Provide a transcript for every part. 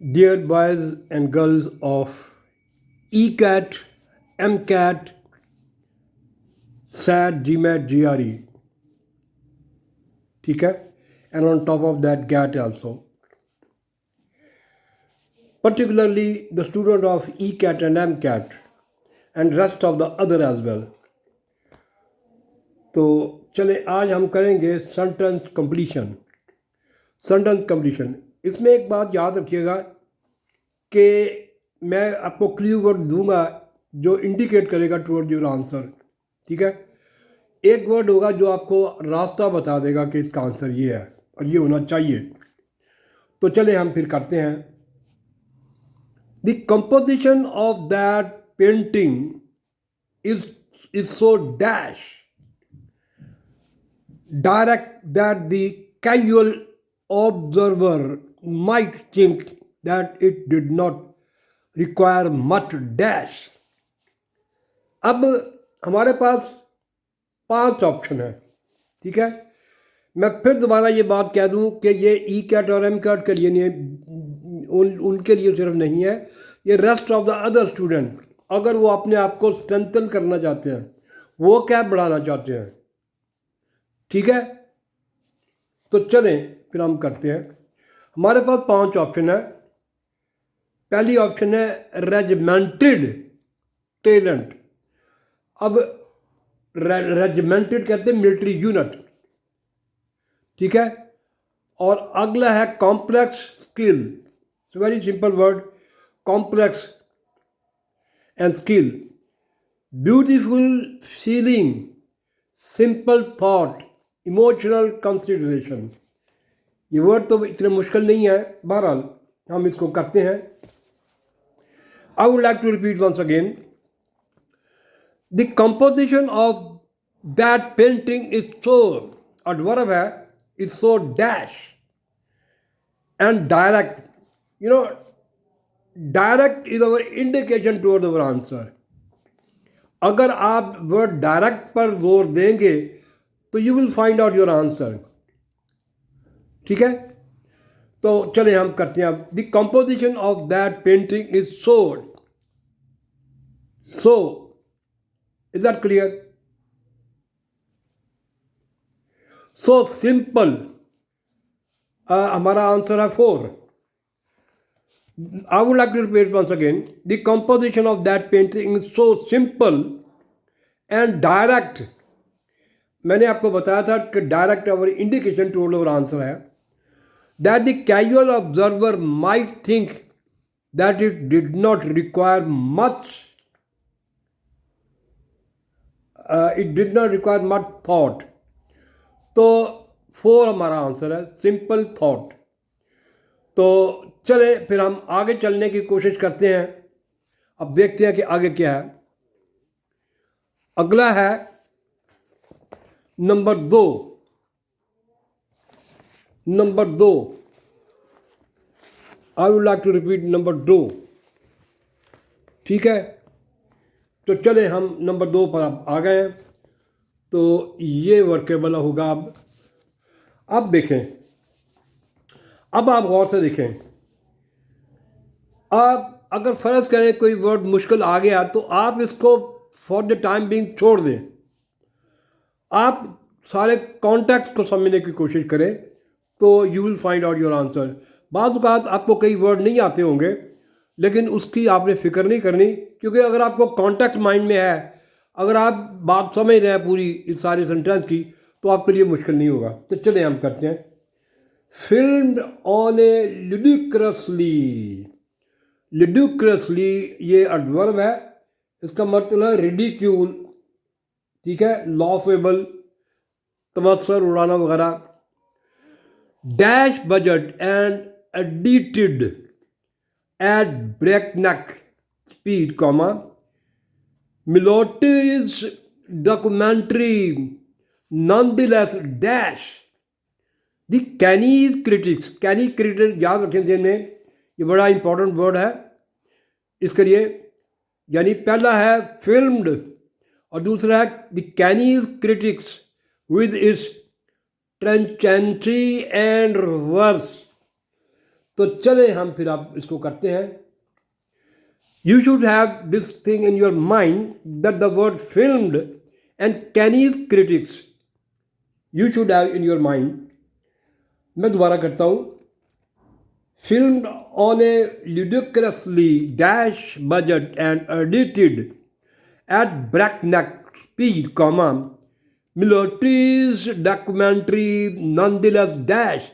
Dear boys and girls of ECAT, MCAT, SAT, GMAT, GRE, ठीक है, and on top of that GAT also. Particularly the student of ECAT and MCAT and rest of the other as well. तो चले आज हम करेंगे sentence completion. Sentence completion इसमें एक बात याद रखिएगा कि मैं आपको क्लू वर्ड दूंगा जो इंडिकेट करेगा टुवर्ड योर आंसर. ठीक है, एक वर्ड होगा जो आपको रास्ता बता देगा कि इसका आंसर ये है और ये होना चाहिए. तो चले हम फिर करते हैं. The composition of that painting is so dash direct that the casual observer might think that it did not require much dash. अब हमारे पास 5 ऑप्शन है. ठीक है, मैं फिर दोबारा ये बात कह दूं कि ये ई कैट और एम कैट के लिए नहीं, उनके लिए सिर्फ नहीं है, ये rest of the other student अगर वो अपने आप को स्ट्रेंथन करना चाहते हैं, वो क्या बढ़ाना चाहते हैं. ठीक है, तो चलें फिर हम करते हैं. हमारे पास 5 ऑप्शन है. पहली ऑप्शन है रेजिमेंटेड टैलेंट. अब रेजिमेंटेड कहते हैं मिलिट्री यूनिट. ठीक है, और अगला है complex skill. Very simple word, complex and skill. Beautiful feeling, simple thought, emotional consideration. ये वर्ड तो इतने मुश्किल नहीं है, बहरहाल हम इसको करते हैं. I would like to repeat once again. The composition of that painting is so, adverb है, is so dash and direct. You know, direct is our indication toward our answer. अगर आप वर्ड डायरेक्ट पर जोर देंगे तो you will find out your answer. ठीक है, तो चलिए हम करते हैं. The composition of that painting is so is that clear? So simple. हमारा आंसर है 4. I would like to repeat once again. The composition of that painting is so simple and direct. मैंने आपको बताया था कि डायरेक्ट और indication toward our answer है. That the casual observer might think that it did not require much. It did not require much thought. तो 4 हमारा answer है, सिंपल थॉट. तो चले फिर हम आगे चलने की कोशिश करते हैं. अब देखते हैं कि आगे क्या है. अगला है number 2. Number 2, I would like to repeat number 2. ठीक है, तो चले हम नंबर 2 पर अब आ गए. तो ये वर्केबल होगा. अब देखें, अब आप गौर से देखें. आप अगर फ़र्ज़ करें कोई वर्ड मुश्किल आ गया तो आप इसको फॉर द टाइम बीइंग छोड़ दें. आप सारे कॉन्टेक्स्ट को समझने की कोशिश करें तो you will find out your answer. बाज़ औक़ात आपको कई वर्ड नहीं आते होंगे, लेकिन उसकी आपने फ़िक्र नहीं करनी, क्योंकि अगर आपको कॉन्टेक्स्ट माइंड में है, अगर आप बात समझ रहे हैं पूरी इस सारे सेंटेंस की, तो आपके लिए मुश्किल नहीं होगा. तो चलिए हम करते हैं. Filmed on A ludicrously. ludicrously ये एडवर्ब है, इसका मतलब है रिडिक्यूल. ठीक है, लॉफेबल, तमस्सर उड़ाना वगैरह. Dash budget and edited at breakneck speed, comma मिलोटिस documentary nonetheless dash. The canniest critics. Canny critic याद रखें जेन में, ये बड़ा इंपॉर्टेंट वर्ड है इसके लिए. यानी पहला है फिल्म्ड और दूसरा है the canniest critics with its trenchancy and reverse. तो चले हम फिर आप इसको करते हैं. You should have this thing in your mind that the word filmed and Chinese critics you should have in your mind. मैं दोबारा करता हूँ. Filmed on a ludicrously dash budget and edited at breakneck speed, Military's documentary nonetheless dash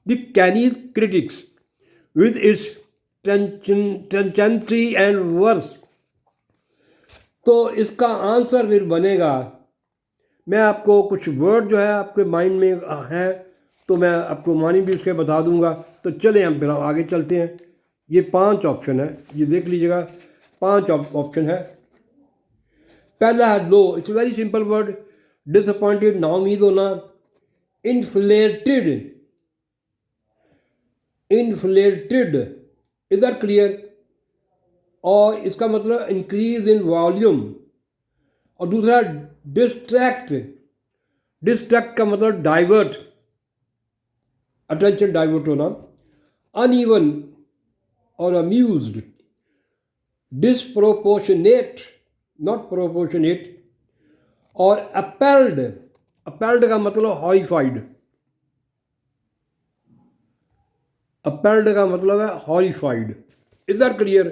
the Chinese critics with its tendency and worse. तो इसका answer फिर बनेगा, मैं आपको कुछ वर्ड जो है आपके माइंड में हैं तो मैं आपको मानी भी उसके बता दूंगा. तो चलें हम फिर आगे चलते हैं. ये 5 ऑप्शन है, ये देख लीजिएगा. 5 ऑप्शन है. पहला है low. Its very simple word. Disappointed, नाउमीद होना. Inflated, inflated, is that clear? और इसका मतलब इंक्रीज इन वॉल्यूम. और दूसरा डिस्ट्रैक्ट. डिस्ट्रैक्ट का मतलब डाइवर्ट, अटेंशन डाइवर्ट होना. अनइवन और अम्यूज्ड. Disproportionate, not proportionate. और अपेल्ड. अपेल्ड का मतलब हॉरिफाइड. अपेल्ड का मतलब है horrified. Is that clear?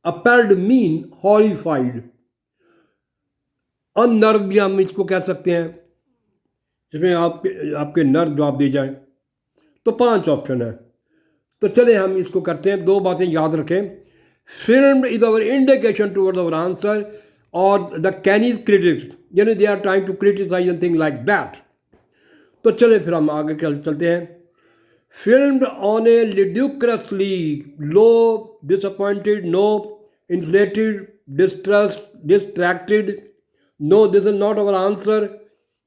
Appalled mean horrified. Unnerve भी हम इसको कह सकते हैं, जिसमें आपके नर्व जवाब दे जाएं. तो 5 ऑप्शन है. तो चले हम इसको करते हैं. 2 बातें याद रखें. Film is our indication towards our answer और द Chinese critics, यानी they are trying to criticise and thing like that. तो चले फिर हम आगे चलते हैं. Filmed on a ludicrously low, disappointed, no, inflated, distressed, distracted, no, this is not our answer,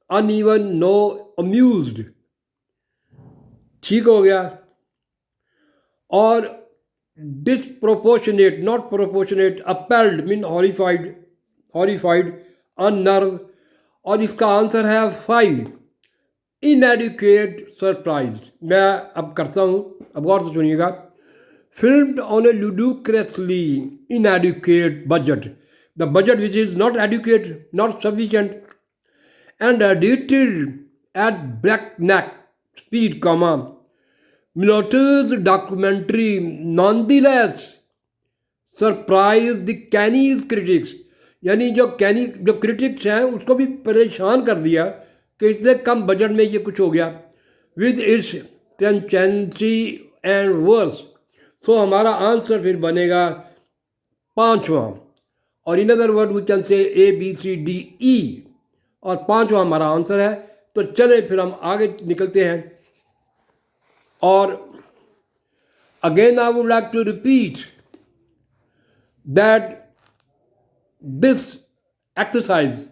uneven, no, amused. ठीक हो गया. और disproportionate, not proportionate, appalled mean horrified, horrified, unnerved. और इसका आंसर है 5, inadequate, surprised. मैं अब करता हूँ, अब गौर से सुनिएगा. Filmed on a ludicrously inadequate budget, the budget which is not adequate, not sufficient, and edited at breakneck speed, Military's documentary nonetheless surprised the Chinese critics. यानी जो क्रिटिक्स हैं उसको भी परेशान कर दिया कि इतने कम बजट में ये कुछ हो गया. With its tendency and worse. So हमारा आंसर फिर बनेगा 5वां. और in other word we can say ABCDE. और 5वां हमारा आंसर है. तो चले फिर हम आगे निकलते हैं. और again I would like to repeat that this exercise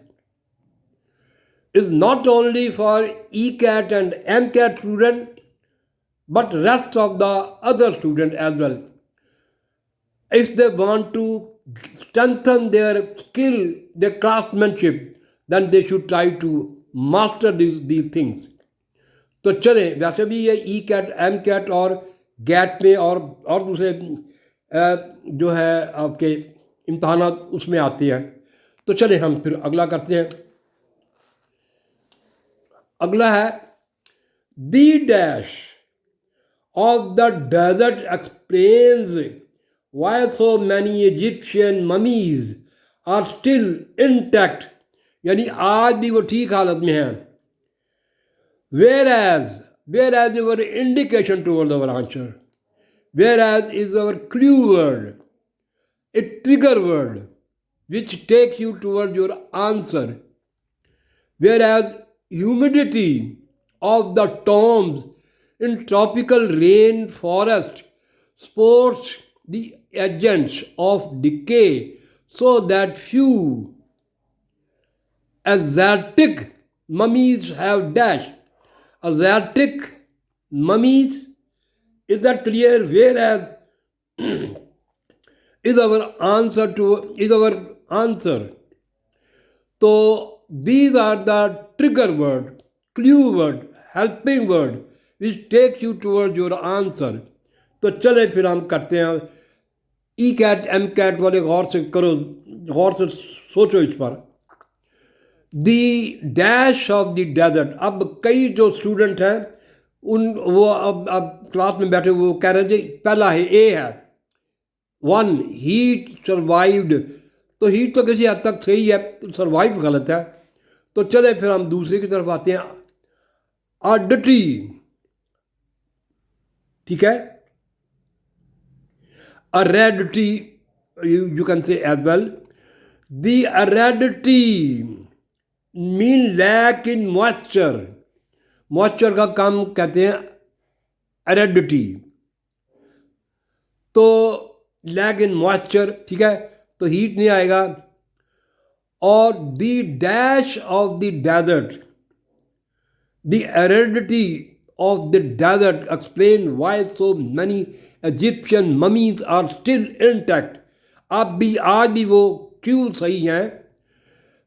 is not only for ECAT and MCAT student but rest of the other students as well. If they want to strengthen their skill, their craftsmanship, then they should try to master these things. तो चलें, वैसे भी ये ECAT, MCAT और GAT में और दूसरे जो है आपके इम्तहानात उसमें आती हैं. तो चलें हम फिर अगला करते हैं. अगला है the dash of the desert explains why so many Egyptian mummies are still intact. यानी आज भी वो ठीक हालत में हैं. whereas your indication towards our answer, whereas is our clue word, a trigger word which takes you towards your answer. Whereas humidity of the tombs in tropical rain forest supports the agents of decay so that few Asiatic mummies have dash. Asiatic mummies, is that clear? Whereas is our answer. So these are the trigger word, clue word, helping word which takes you towards your answer. तो चले फिर हम करते हैं ई cat M cat वाले, गौर से करो, गौर से सोचो इस पर। The dash of the desert. अब कई जो स्टूडेंट हैं उन वो अब क्लास में बैठे वो कह रहे हैं जी पहला है ए है 1 हीट सर्वाइव्ड, तो हीट तो किसी हद तक सही है, सर्वाइव गलत है। तो चले फिर हम दूसरे की तरफ आते हैं, आर्डिटी, ठीक है, aridity, you can say as well. The aridity mean lack in moisture. Moisture का काम कहते हैं aridity. तो lack in moisture, ठीक है, तो heat नहीं आएगा। और the dash of the desert, the aridity of the desert explain why so many Egyptian mummies are still intact. अब भी आज भी वो क्यों सही हैं।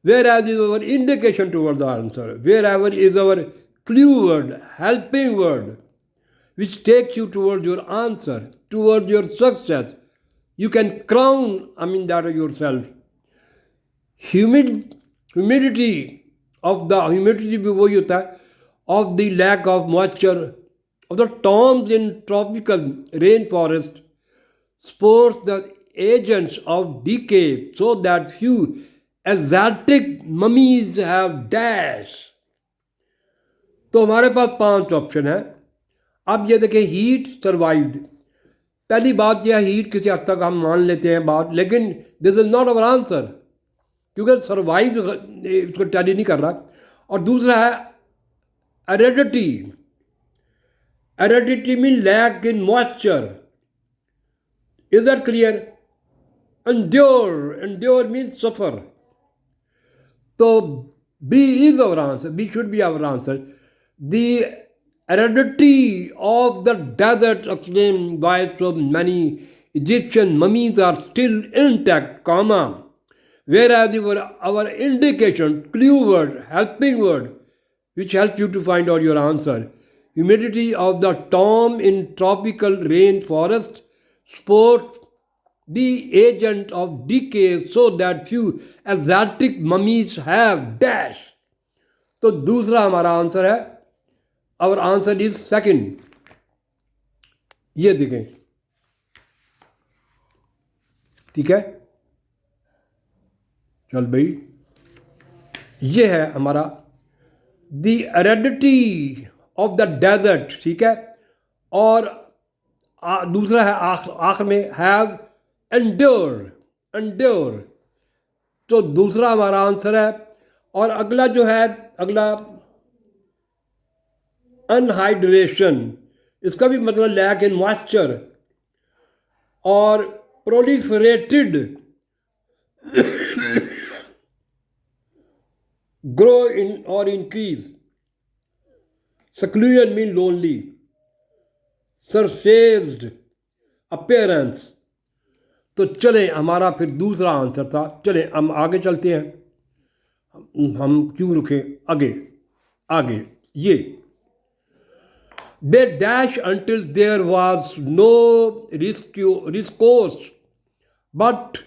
Whereas is our indication towards the answer. Wherever is our clue word, helping word, which takes you towards your answer, towards your success. You can crown, that yourself. Humidity भी वही होता है, of the lack of moisture of the tombs in tropical rainforest supports the agents of decay so that few exotic mummies have dash. तो हमारे पास 5 option है। अब ये देखें, हीट सर्वाइव्ड, पहली बात यह हीट किसी हद तक हम मान लेते हैं बात, लेकिन this is not our answer, क्योंकि सर्वाइव इसको टैली नहीं कर रहा। और दूसरा है aridity. Aridity means lack in moisture. Is that clear? Endure means suffer. So B is our answer. B should be our answer. The aridity of the desert explained why so many Egyptian mummies are still intact, comma. Whereas our indication, clue word, helping word, which helps you to find out your answer. Humidity of the tomb in tropical rainforest support the agent of decay so that few exotic mummies have dash. तो दूसरा हमारा answer है, our answer is second. ये देखें, ठीक है, चल भाई, ये है हमारा the aridity of the desert, ठीक है। और दूसरा है आखिर में have endure, तो दूसरा हमारा आंसर है। और अगला जो है, अगला अनहाइड्रेशन, इसका भी मतलब लैक इन मॉइस्चर। और proliferated grow in or increase. Seclusion means lonely. Surfaced appearance. तो चले, हमारा फिर दूसरा आंसर था। चले हम आगे चलते हैं, हम क्यों रुके, आगे ये they dash until there was no recourse but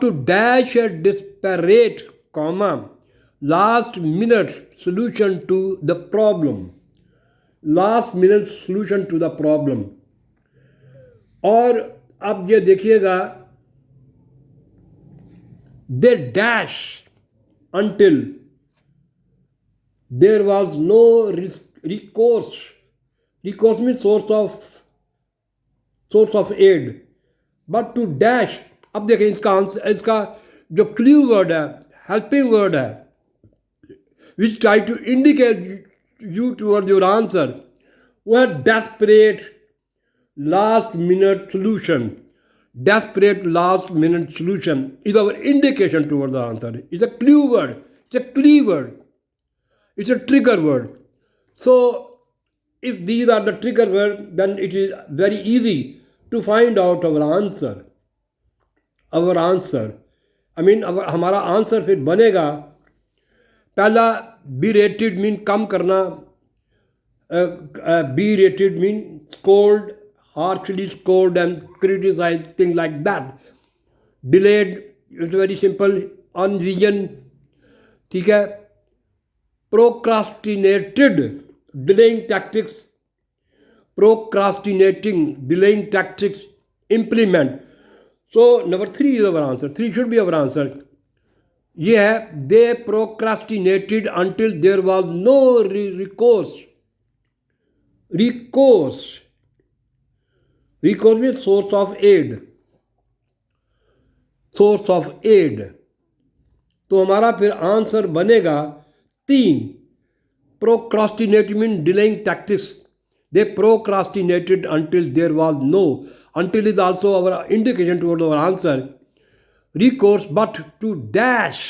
to dash a desperate, last minute solution to the problem. Last minute solution to the problem. और अब ये देखिएगा, they dash until there was no recourse. Recourse means source of aid. But to dash, अब देखें इसका जो clue word है, helping word है, which try to indicate you toward your answer, वो है desperate last minute solution. Desperate last minute solution is our indication towards the answer. It's a clue word, it's a key word, it's a trigger word. So if these are the trigger words, then it is very easy to find out our answer. हमारा answer फिर बनेगा, पहला berated mean कम करना, berated mean scold, harshly scold and criticize, things like that. Delayed, it's very simple, unreason, ठीक है. Procrastinated, delaying tactics, procrastinating, delaying tactics, implement. So number 3 is our answer. 3 should be our answer. ये है, they procrastinated until there was no recourse. Recourse means source of aid. Source of aid. तो हमारा फिर answer बनेगा 3. Procrastinate mean delaying tactics. They procrastinated until there was no. Until is also our indication towards our answer. Recourse, but to dash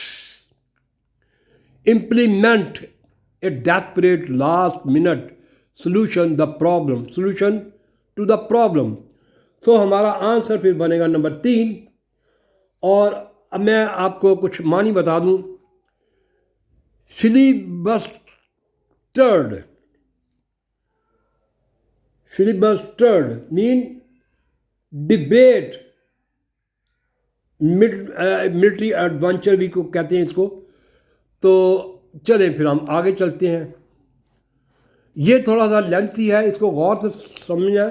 implement a desperate last minute solution the problem. Solution to the problem. So हमारा answer फिर बनेगा number 3. और अब मैं आपको कुछ मानी बता दूं. filibustered mean debate, military adventure भी को कहते हैं इसको. तो चलें फिर हम आगे चलते हैं. ये थोड़ा सा लेंथी है, इसको गौर से समझना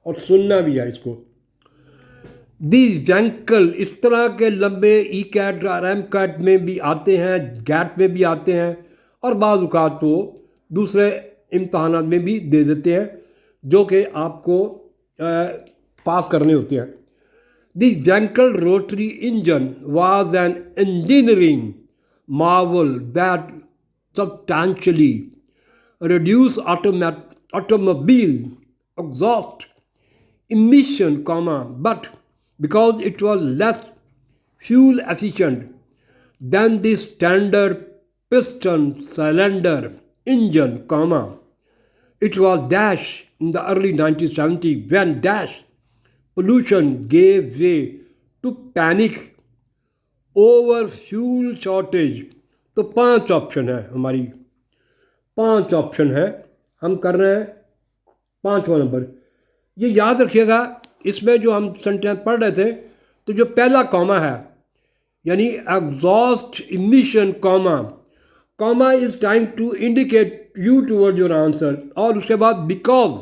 और सुनना भी है इसको. दी जैंकल, इस तरह के लंबे ई कैट और एम कैट में भी आते हैं, गैट में भी आते हैं, और बाज़ औक़ात वो दूसरे इम्तहानात में भी दे देते हैं जो कि आपको पास करने होते हैं. The Wankel rotary engine was an engineering marvel that substantially reduced automobile exhaust emission, but because it was less fuel efficient than the standard piston cylinder engine, it was dash in the early 1970s when dash pollution gave way to panic over fuel shortage. तो 5 option है हमारी, 5 option है. हम कर रहे हैं 5वां number. ये याद रखिएगा, इसमें जो हम सेंटेंस पढ़ रहे थे, तो जो पहला कॉमा है यानी exhaust emission comma is trying to indicate you toward your answer. और उसके बाद बिकॉज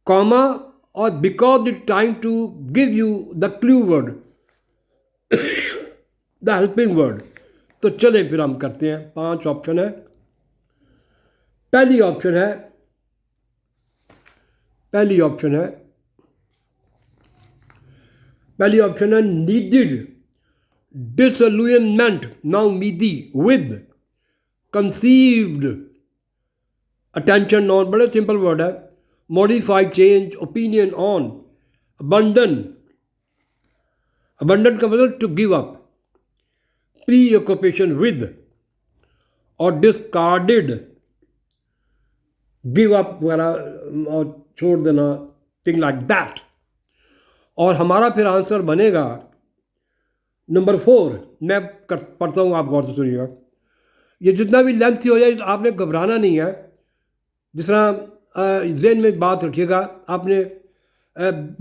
कॉमा और because it trying to give you the clue word, the helping word. तो चलें फिर हम करते हैं. 5 ऑप्शन है. पहली ऑप्शन है नीडेड डिसल्यूनमेंट, नाउ मीदी, विद कंसीव्ड अटेंशन ऑन, बड़े सिंपल वर्ड है. Modified change opinion on, abandon का मतलब to give up, preoccupation with, और डिस्कार्डेड, गिव अप वगैरह और छोड़ देना, थिंग लाइक दैट. और हमारा फिर आंसर बनेगा नंबर 4. मैं पढ़ता हूँ, आप गौर से सुनिएगा. ये जितना भी लेंथ हो जाए आपने घबराना नहीं है. जिस तरह जहन में बात रखिएगा, आपने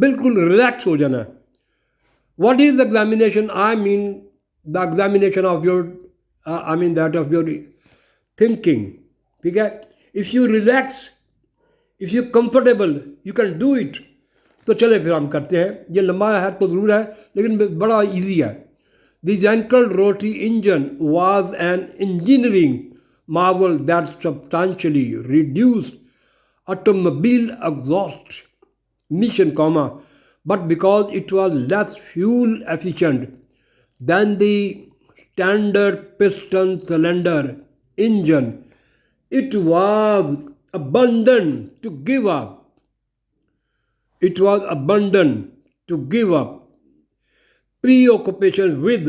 बिल्कुल रिलैक्स हो जाना है. What is the examination? I mean the examination of your, that of your thinking. ठीक है. If you relax, if you comfortable, you can do it. तो चले फिर हम करते हैं. ये लंबा है तो ज़रूर है, लेकिन बड़ा इजी है. The Jankel rotary engine was an engineering marvel that substantially reduced automobile exhaust emission, but because it was less fuel efficient than the standard piston cylinder engine, it was abundant to give up. Preoccupation with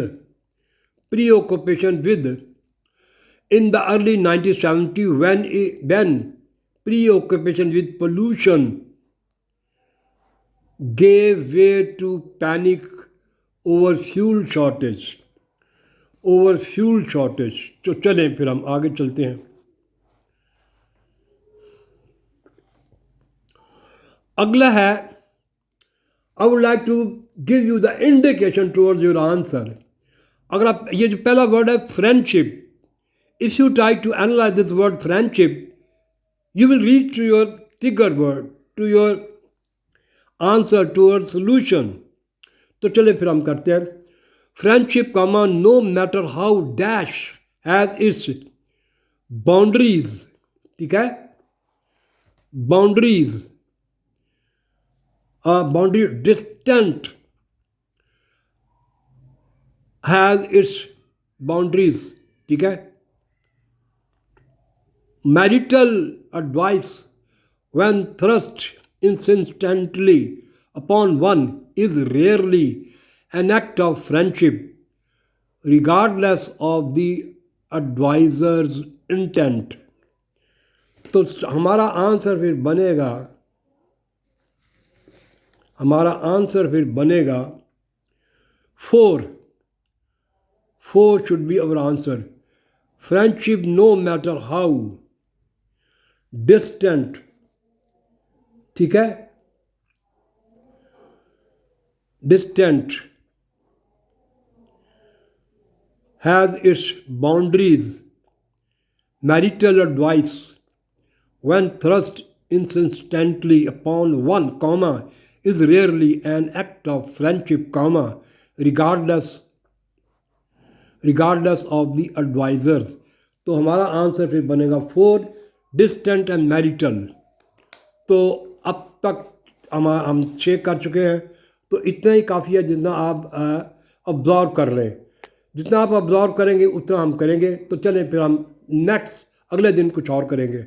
in the early 1970s when preoccupation with pollution gave way to panic over fuel shortage. तो चलें फिर हम आगे चलते हैं. अगला है I would like to give you the indication towards your answer. अगर आप ये जो पहला वर्ड है friendship, if you try to analyse this word friendship, you will reach to your trigger word, to your answer, to your solution. तो चले फिर हम करते हैं. Friendship comma no matter how dash has its boundaries. ठीक है, boundaries, boundary distant has its boundaries. ठीक है. Marital advice, when thrust insistently upon one, is rarely an act of friendship, regardless of the advisor's intent. तो हमारा answer फिर बनेगा four. Should be our answer. Friendship, no matter how distant, ठीक है, distant, has its boundaries. Marital advice, when thrust insistently upon one, comma, is rarely an act of friendship, comma, regardless of the advisors. तो हमारा answer फिर बनेगा four, distant and marital. तो अब तक हम चेक कर चुके हैं, तो इतना ही काफ़ी है जितना आप ऑब्ज़र्व कर लें. जितना आप ऑब्ज़र्व करेंगे उतना हम करेंगे. तो चलें फिर हम नेक्स्ट अगले दिन कुछ और करेंगे.